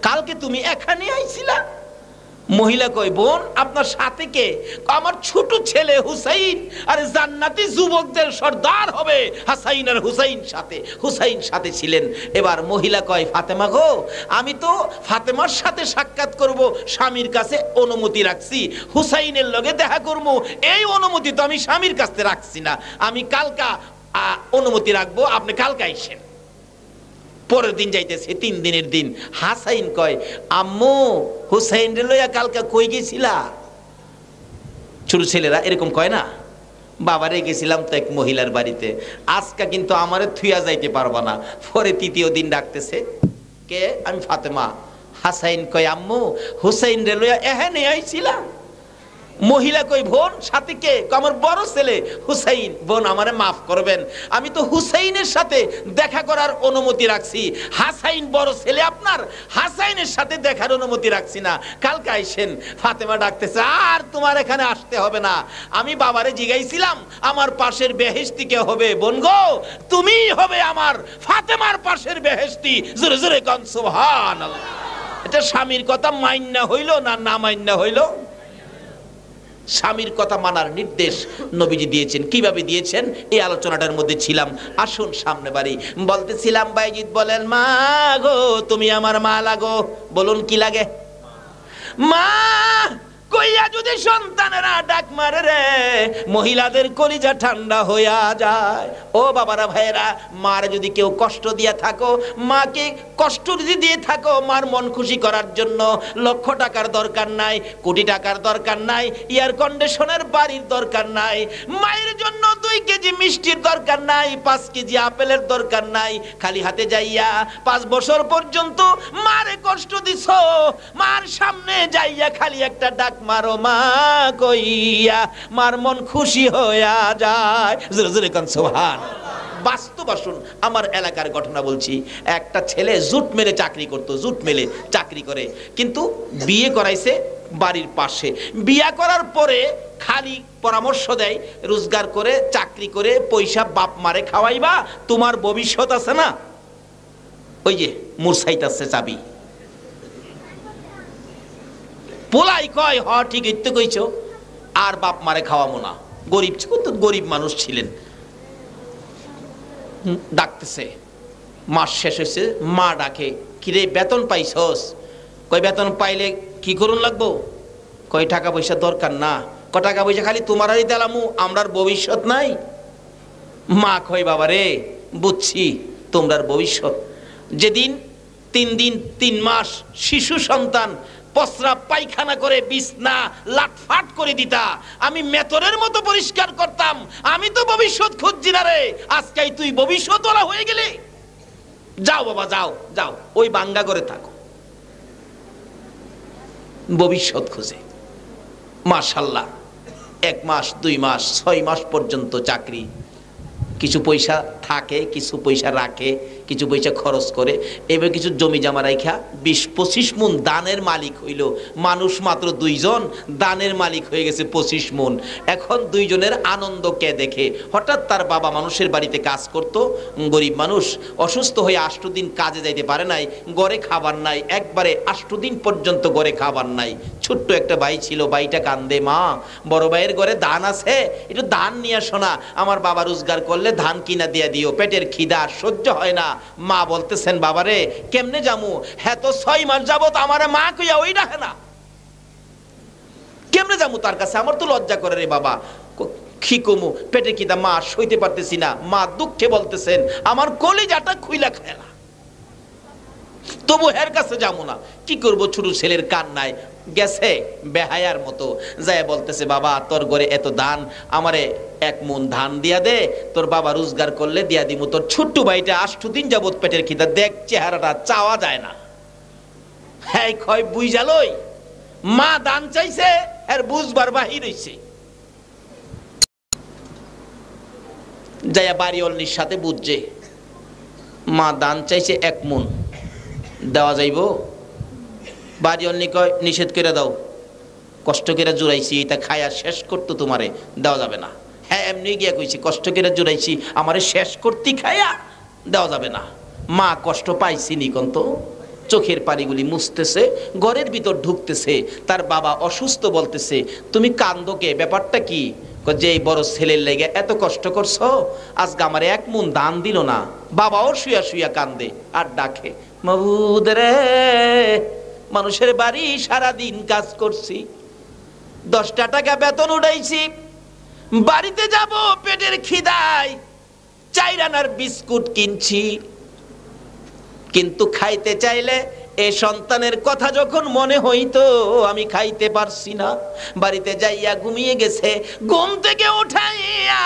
কালকে তুমি এখানে আইছিলা? মহিলা কয়, বোন আপনার সাথে কে? আমার ছোট ছেলে হুসাইন, আরে জান্নাতি যুবকদের সর্দার হবে হাসাইন আর হুসাইন সাথে। হুসাইন সাথে ছিলেন। এবার মহিলা কয়, ফাতেমা গো আমি তো ফাতেমার সাথে সাক্ষাৎ করব, স্বামীর কাছে অনুমতি রাখছি, হুসাইনের লগে দেখা করব, এই অনুমতি তো আমি স্বামীর কাছে রাখছি না, আমি কালকা অনুমতি রাখবো, আপনি কালকে আইসেন। পরের দিন যাইতেছে, 3 দিনের দিন। হাসাইন কয়, আম্মু হুসাইন রে লইয়া কালকা কই গেছিলা? ছোট ছেলেরা এরকম কয় না, বাবারে গেছিলাম তো এক মহিলার বাড়িতে, আজকে কিন্তু আমারে থুইয়া যাইতে পারবা না। পরে 3য় দিন ডাকতেছে, কে? আমি ফাতেমা। হাসাইন কয়, আম্মু হুসাইন রে লইয়া এখানে আইছিলা? মহিলা কই, বোন সাথে কে? আমার বড় ছেলে হুসাইন। বোন আমারে মাফ করবেন, আমি তো হুসাইনের সাথে দেখা করার অনুমতি রাখছি, হাসাইন বড় ছেলে আপনার, হাসাইনের সাথে দেখার অনুমতি রাখছি না, কালকে আইসেন। ফাতেমা ডাকতেছে, আর তোমার এখানে আসতে হবে না, আমি বাবারে জিগাইছিলাম আমার পাশের বেহেশতি কে হবে? বোন গো তুমিই হবে আমার ফাতেমার পাশের বেহেশতি। জোরে জোরে কোন সুবহানাল্লাহ। এটা স্বামীর কথা মাইন্না হইল না না মাইন্না হইল? স্বামীর কথা মানার নির্দেশ নবীজি দিয়েছেন। কিভাবে দিয়েছেন এই আলোচনাটার মধ্যে ছিলাম। আসুন সামনে বাড়ি। বলতেছিলাম বাইজিৎ বলেন, মা গো তুমি আমার মা লাগো। বলুন কি লাগে? মা কইয়া যদি সন্তানেরা ডাক মারে রে, মহিলাদের কলিজা ঠান্ডা হইয়া যায়। ও বাবারা ভাইয়েরা, মার যদি কেউ কষ্ট দিয়া থাকো, মাকে কষ্ট যদি দিয়ে থাকো, মার মন খুশি করার জন্য লক্ষ টাকার দরকার নাই, কোটি টাকার দরকার নাই, এয়ার কন্ডিশনের বাড়ির দরকার নাই, মায়ের জন্য 2 কেজি মিষ্টির দরকার নাই, 5 কেজি আপেলের দরকার নাই। খালি হাতে যাইয়া 5 বছর পর্যন্ত মারে কষ্ট দিছো, মার সামনে যাইয়া খালি একটা ডাক মারো মা কইয়া, মার মন খুশি হইয়া যায়। জোরে জোরে কোন সুবহানাল্লাহ। বাস্তব আসুন, আমার এলাকার ঘটনা বলছি। একটা ছেলে জুট মেলে চাকরি করত, জুট মেলে চাকরি করে, কিন্তু বিয়ে করাইছে বাড়ির পাশে। বিয়া করার পরে খালি পরামর্শ দেয়, রোজগার করে চাকরি করে পয়সা বাপ মারে খাওয়াইবা, তোমার ভবিষ্যৎ আছে না, ওই যে মুরসাইতাছে চাবি। পোলাই কয় হ ঠিক ইত্তে কইছো, আর বাপ মারে খাওয়াবো না। গরিব তো গরিব মানুষ ছিলেন। ডাকতেছে, মাস শেষ হয়েছে, মা ডাকে, কিরে বেতন পাইছস? কয় বেতন পাইলে কি করুন লাগবো? কয় টাকা পয়সা দরকার না। ক টাকা পয়সা খালি তোমারই দিলামু, আমরার ভবিষ্যৎ নাই। মা কয় বাবা রে, বুঝছি তোমরার ভবিষ্যৎ। যেদিন 3 দিন 3 মাস শিশু সন্তান প্রস্রাব পায়খানা করে বিছনা লাটফাট করে দিতা, আমি মেতরের মতো পরিষ্কার করতাম। আমি তো ভবিষ্যৎ খুঁজছি না রে, আজকাই তুই ভবিষ্যৎওয়ালা হয়ে গেলি। যাও বাবা যাও, যাও ওই বাঙ্গা করে থাকো। ভবিষ্যৎ খুঁজে মাশাআল্লাহ 1 মাস 2 মাস 6 মাস পর্যন্ত চাকরি। কিছু পয়সা থাকে, কিছু পয়সা রাখে, কিছু পয়সা খরচ করে, এবার কিছু জমি জমা রাখা 20-25 মণ দানের মালিক হইল। মানুষ মাত্র 2 জন, দানের মালিক হয়ে গেছে 25 মণ। এখন 2 জনের আনন্দ কে দেখে? হঠাৎ তার বাবা মানুষের বাড়িতে কাজ করত, গরিব মানুষ, অসুস্থ হয়ে 8 দিন কাজে যাইতে পারে নাই, ঘরে খাবার নাই, একবারে 8 দিন পর্যন্ত ঘরে খাবার নাই। ছোট্ট একটা ভাই ছিল, ভাইটা কান্দে, মা বড় ভাইয়ের ঘরে ধান আছে, একটু ধান নিয়ে আসো না, আমার বাবা রোজগার করলে ধান কিনা দিয়া দিও, পেটের খিদা সহ্য হয় না। মা বলতেছেন, বাবারে কেমনে যামু? হ্যাঁ তো 6 মাস যাবত আমারে মা কইয়া ওই ডাকে না, কেমনে যামু তার কাছে? আমার তো লজ্জা করে রে বাবা। কি কমু, পেটের খিদা মা সইতে পারতেছি না। মা দুঃখে বলতেছেন, আমার কলিজাটা খুইলা খায় না, তবু হের কাছে যাবো না। কি করবো, ছোট ছেলের কান্নায় গেছে বেহায়ার মতো, যায় বলতেছে, বাবা তোর ঘরে এত ধান, আমারে 1 মণ ধান দিয়া দে, তোর বাবা রোজগার করলে দিয়া দিমু। তোর ছোট্ট ভাইটা 8 দিন যাবত পেটের খিদা, দেখ চেহারাটা চাওয়া যায় না। হ্যাঁ কয় বুঝালই, মা দান চাইছে, এর বুঝবার বাহির হইছে। যাইয়া বাড়িওয়ালির সাথে বুঝছে, মা দান চাইছে 1 মণ, দেওয়া যাইব? বাড়িওয়ালি কয় নিষেধ করে দাও, কষ্ট করে জুড়াইছি, এটা খায়া শেষ করতো, তোমারে দেওয়া যাবে না। হ্যাঁ এমনি গিয়া কইছি, কষ্ট করে জুড়াইছি, আমারে শেষ করতে খায়া দেওয়া যাবে না। মা কষ্ট পাইছি নিকন্ত, চোখের পানিগুলি মুছতেছে, ঘরের ভিতর ঢুকতেছে, তার বাবা অসুস্থ, বলতেছে, তুমি কান্দো কে, ব্যাপারটা কি? যে বড় ছেলের লেগে এত কষ্ট করছো, আজকে আমারে 1 মণ দান দিল না। বাবাও শুয়া শুয়া কান্দে আর ডাকে, মাবুদ রে, মানুষের বাড়ি সারা দিন কাজ করছি, 10টা টাকা বেতন উঠাইছি, বাড়িতে যাব পেটের খিদায় 4 আনার বিস্কুট কিনছি, কিন্তু খাইতে চাইলে এ সন্তানের কথা যখন মনে হইতো, আমি খাইতে পারছি না। বাড়িতে যাইয়া ঘুমিয়ে গেছে, ঘুম থেকে উঠাইয়া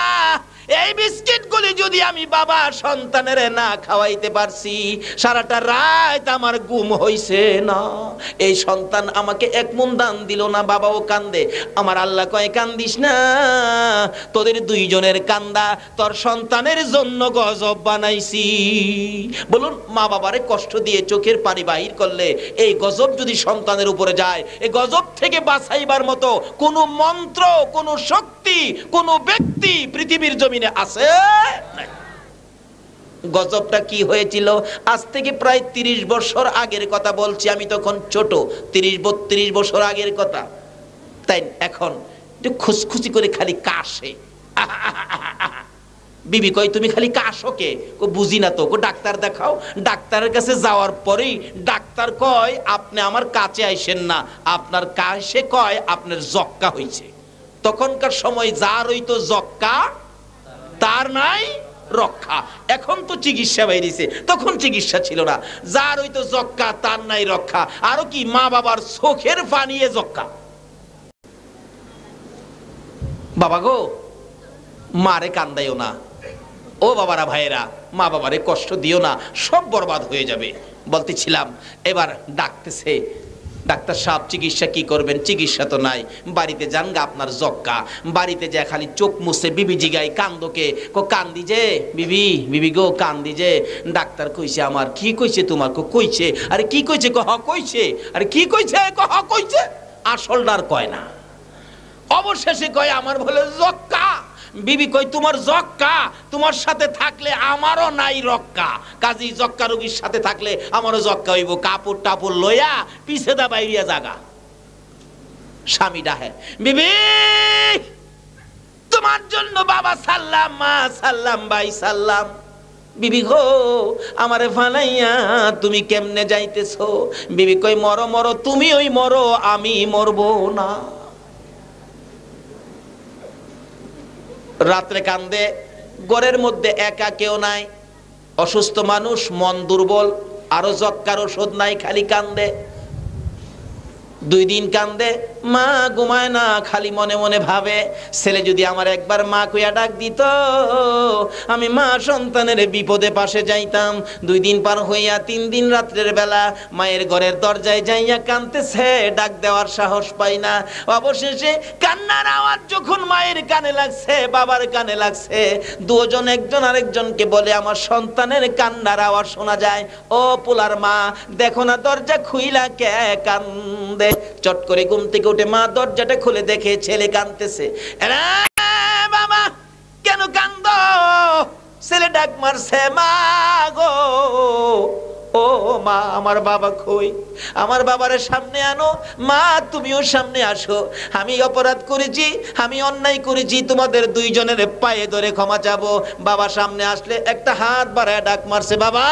এই বিস্কিটগুলি যদি আমি বাবা সন্তানের না খাওয়াইতে পারছি, সারাটা রাত আমার ঘুম হইছে না। এই সন্তান আমাকে 1 মণ দান দিল না, বাবাও কান্দে। আমার আল্লাহ কয়, কান্দিস না, তোদের 2 জনের কান্দা তোর সন্তানের জন্য গজব বানাইছি। বলুন, মা বাবারে কষ্ট দিয়ে চোখের পানি বাহির করলে এই গজব যদি সন্তানের উপরে যায়, এই গজব থেকে বাঁচাইবার মতো কোনো মন্ত্র, কোনো শক্তি, কোনো ব্যক্তি পৃথিবীর জমিনে আছে? গজবটা কি হয়েছিল? আজ থেকে প্রায় 30 বছর আগের কথা বলছি, আমি তখন ছোট, 30-32 বছর আগের কথা। তাই এখন একটু খুশখুশি করে খালি কাশে, বিবি কই তুমি খালি কাশো কে? কো বুঝি না তো। কো ডাক্তার দেখাও। ডাক্তারের কাছে যাওয়ার পরেই ডাক্তার কয় আপনি আমার কাছে আইসেন না, আপনার কাছে কয় আপনার যক্কা হইছে। তখনকার সময় যার হইতো যক্কা তার নাই রক্ষা। এখন তো চিকিৎসা বাইরেছে, তখন চিকিৎসা ছিল না। যার হইতো যক্কা তার নাই রক্ষা। আরো কি মা বাবার চোখের পানিয়ে যক্কা। বাবা গো মারে কান্দাইও না, ও বাবারা ভাইয়েরা মা বাবারে কষ্ট দিও না, সব বরবাদ হয়ে যাবে। বলতেছিলাম এবার ডাকতেছে, ডাক্তার সাহেব চিকিৎসা কি করবেন? চিকিৎসা তো নাই, বাড়িতে যান গা, আপনার যক্কা। বাড়িতে যায় খালি চোখ মুছে বিবি জিগাই কান্দোকে, কো কান্দি যে বিবি, বিবি গো কান্দি যে। ডাক্তার কইছে আমার। কি কইছে তোমার? কো কইছে। আরে কি কইছে? কহ কইছে। আরে কি কইছে? কহ কইছে। আসলদার কয় না, অবশেষে কয় আমার বলে যক্কা। বিবি কই তোমার যক্কা, তোমার সাথে থাকলে আমারও নাই রক্ষা। কাজী যক্কা রোগীর সাথে থাকলে আমারও যক্কা হইব। কাপড় টাপড় লইয়া পিছে দা বাইরিয়া জাগা। স্বামী ডাহে, বিবি তোমার জন্য বাবা সাল্লাম, মা সাল্লাম, ভাই সাল্লাম। বিবি গো আমারে ফালাইয়া তুমি কেমনে যাইতেছো? বিবি কই মরো মরো, তুমি ওই মরো, আমি মরবো না। রাত্রে কান্দে, ঘরের মধ্যে একা কেউ নাই, অসুস্থ মানুষ, মন দুর্বল, আরো যক্কার ওষুধ নাই, খালি কান্দে। 2 দিন কান্দে, মা ঘুমায় না, খালি মনে মনে ভাবে ছেলে যদি আমার একবার মা কইয়া ডাক দিত, আমি মা সন্তানের বিপদে পাশে যাইতাম। 2 দিন পার হইয়া 3 দিন রাত্রের বেলা মায়ের ঘরের দরজায় যাইয়া কাঁদতেছে, ডাক দেওয়ার সাহস পাই না। অবশেষে কান্নার আওয়াজ যখন মায়ের কানে লাগছে, বাবার কানে লাগছে, দুজন একজন আরেকজনকে বলে আমার সন্তানের কান্নার আওয়াজ শোনা যায়। ও পোলার মা দেখো না দরজা খুইলা কে কান্দে। চট করে ঘুম থেকে উঠে মা দরজাটা খুলে দেখে ছেলে কাঁদতেছে। বাবা কেন কান্দো? ছেলে ডাক মারছে, মা গো ও মা আমার বাবা কই? আমার বাবারে সামনে আনো। মা তুমিও সামনে আসো। আমি অপরাধ করেছি, আমি অন্যায় করেছি, তোমাদের 2 জনের পায়ে ধরে ক্ষমা চাবো। বাবা সামনে আসলে একটা হাত বাড়ায় ডাক মারছে, বাবা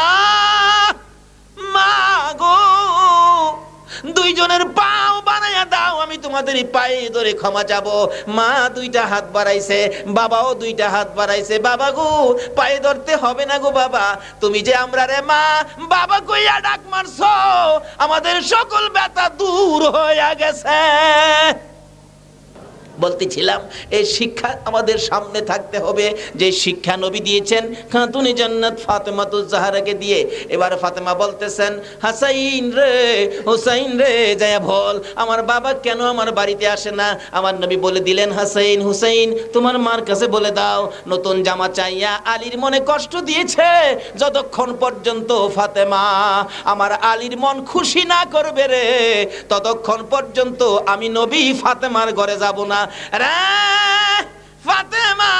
মা গো 2 জনের পাও বানাইয়া দাও, আমি তোমাদের পায়ে ধরে ক্ষমা চাবো। মা 2টা হাত বাড়াইছে, বাবাও 2টা হাত বাড়াইছে। বাবা গো পায়ে ধরতে হবে না গো বাবা, তুমি যে আমরা রে মা বাবা কইয়া ডাক মারছো, আমাদের সকল ব্যথা দূর হইয়া গেছে। বলতেছিলাম এই শিক্ষা আমাদের সামনে থাকতে হবে, যে শিক্ষা নবী দিয়েছেন খাতুনে জান্নাত ফাতেমাতুজ জাহরাকে দিয়ে। এবার ফাতেমা বলতেছেন, হাসাইন রে হুসাইন রে যায় বল আমার বাবা কেন আমার বাড়িতে আসে না? আমার নবী বলে দিলেন, হাসাইন হুসাইন তোমার মার কাছে বলে দাও নতুন জামা চাইয়া আলীর মনে কষ্ট দিয়েছে। যতক্ষণ পর্যন্ত ফাতেমা আমার আলীর মন খুশি না করবে রে, ততক্ষণ পর্যন্ত আমি নবী ফাতেমার ঘরে যাব না। ফাতেমা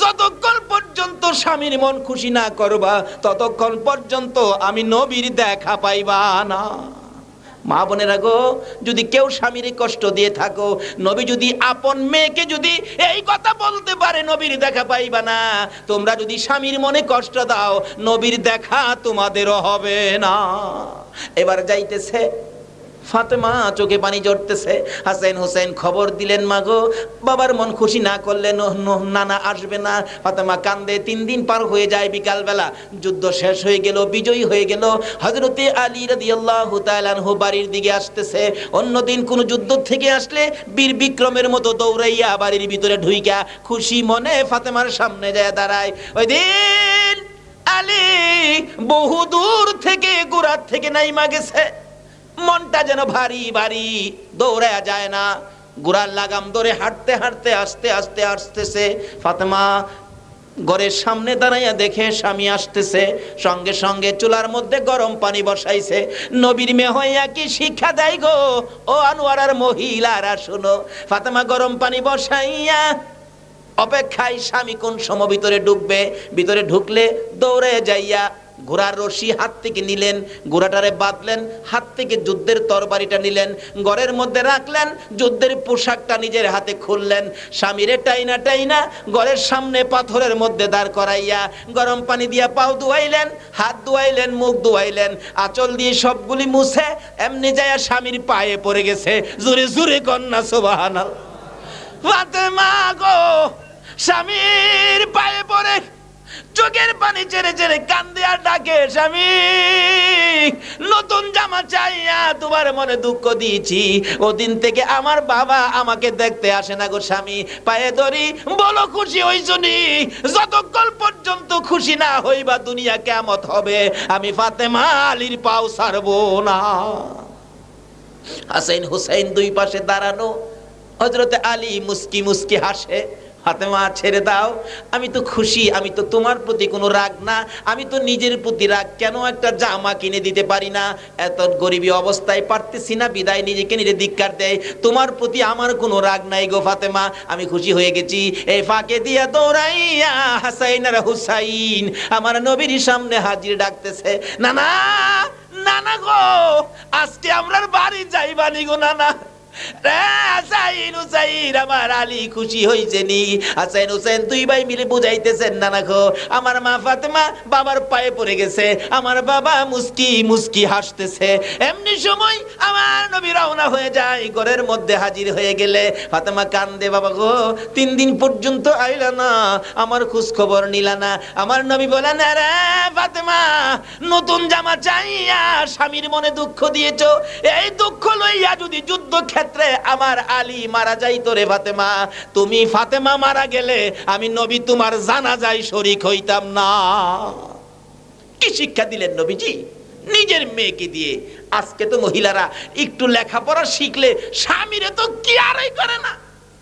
যতক্ষণ পর্যন্ত স্বামীর মন খুশি না করবা, ততক্ষণ পর্যন্ত আমি নবীর দেখা পাইবা না। মা বোনেরা গো, যদি কেউ স্বামীর কষ্ট দিয়ে থাকো, নবী যদি আপন মেয়েকে যদি এই কথা বলতে পারে নবীর দেখা পাইবা না, তোমরা যদি স্বামীর মনে কষ্ট দাও, নবীর দেখা তোমাদেরও হবে না। এবার যাইতেছে ফাতেমা, চোখে পানি ঝরতেছে। হাসান হোসেন খবর দিলেন, মা গো বাবার মন খুশি না করলে নানা আসবে না। ফাতেমা কান্দে। 3 দিন পার হয়ে যায়, বিকাল বেলা যুদ্ধ শেষ হয়ে গেল, বিজয়ী হয়ে গেল। হযরতে আলী রাদিয়াল্লাহু তাআলা আনহু বাড়ির দিকে আসতেছে। অন্যদিন কোন যুদ্ধ থেকে আসলে বীর বিক্রমের মতো দৌড়াইয়া বাড়ির ভিতরে ঢুইকা খুশি মনে ফাতেমার সামনে যায় দাঁড়ায়। ওই দিন আলী বহু দূর থেকে গোরার থেকে নাইমা গেছে, মনটা যেন ভারী ভারী, দৌড়ায়া যায় না। গোড়ার লাগাম ধরে হাঁটতে হাঁটতে আস্তে আস্তে আসতেছে। ফাতেমা ঘরের সামনে দাঁড়াইয়া দেখে স্বামী আসতেছে, সঙ্গে সঙ্গে চুলার মধ্যে গরম পানি বসাইছে। নবীর মেয়ে হইয়া কি শিক্ষা দেয় গো ও আনোয়ারার মহিলারা, শুনো। ফাতেমা গরম পানি বসাইয়া অপেক্ষায়, স্বামী কোন সময় ভিতরে ঢুকবে। ভিতরে ঢুকলে দৌড়ে যাইয়া ঘোড়ার রশি হাত থেকে নিলেন, ঘোড়াটারে বাঁধলেন, হাত থেকে যুদ্ধের তরবারিটা নিলেন, ঘরের মধ্যে রাখলেন, যুদ্ধের পোশাকটা নিজের হাতে খুললেন, স্বামীরে টাইনা টাইনা ঘরের সামনে পাথরের মধ্যে দাঁড় করাইয়া গরম পানি দিয়া পাও ধুয়াইলেন, হাত ধুয়াইলেন, মুখ ধুয়াইলেন, আঁচল দিয়ে সবগুলি মুছে এমনি যায়া স্বামীর পায়ে পড়ে গেছে। জোরে জোরে কন্যা সুবহানাল্লাহ। ফাতেমা গো, স্বামীর পায়ে পড়ে চোখের পানি ছেড়ে ছেড়ে কান্দে আর ডাকে, স্বামী নতুন জামা চাইয়া তোমার মনে দুঃখ দিয়েছি, ওদিন থেকে আমার বাবা আমাকে দেখতে আসে না গো স্বামী, পায়ে ধরি বলো খুশি হইছ নি? যতক্ষণ পর্যন্ত খুশি না হইবা দুনিয়া কিয়ামত হবে, আমি ফাতেমা আলীর পাও ছাড়বো না। হাসাইন হুসাইন দুই পাশে দাঁড়ানো, হযরতে আলী মুস্কি মুস্কি হাসে। ফাতেমা ছেড়ে দাও, আমি তো খুশি, আমি তো তোমার প্রতি কোনো রাগ না, আমি তো নিজের প্রতি রাগ, কেন একটা জামা কিনে দিতে পারি না, এত গরিবী অবস্থায় পারতেছি না বিদায় নিজেকে নিজে ধিক্কার দেয়, তোমার প্রতি আমার কোনো রাগ নাই গো ফাতেমা, আমি খুশি হয়ে গেছি। এই ফাঁকে দিয়া দৌড়াইয়া হাসাইন আর হুসাইন আমার নবীর সামনে হাজির ডাকতেছে, নানা নানা গো, আজকে আমরা বাড়ি যাইবানি গো নানা। হাসাইন হুসাইন আমার আলী খুশি হইছে নি? হাসাইন হুসাইন দুই ভাই মিলে বুঝাইতেছেন, নানা গো আমার মা ফাতেমা বাবার পায়ে পড়ে গেছে, আমার বাবা মুস্কি মুস্কি হাসতেছে। এমনি সময় আমার নবী রওনা হয়ে যায়, ঘরের মধ্যে হাজির হয়ে গেলে ফাতেমা কান্দে, বাবা গো 3 দিন পর্যন্ত আইলা না, আমার খোঁজ খবর নিলা না। আমার নবী বলেন, আরে ফাতেমা নতুন জামা চাইয়া স্বামীর মনে দুঃখ দিয়েছো, এই দুঃখ লইয়া যদি যুদ্ধ আমার আলী মারা যাইতো রে ফাতেমা, তুমি ফাতেমা মারা গেলে আমি নবী তোমার জানাজায় শরীক হইতাম না। কি শিক্ষা দিলেন নবীজি নিজের মেয়েকে দিয়ে। আজকে তো মহিলারা একটু লেখাপড়া শিখলে স্বামীরে তো কেয়ারই করে না।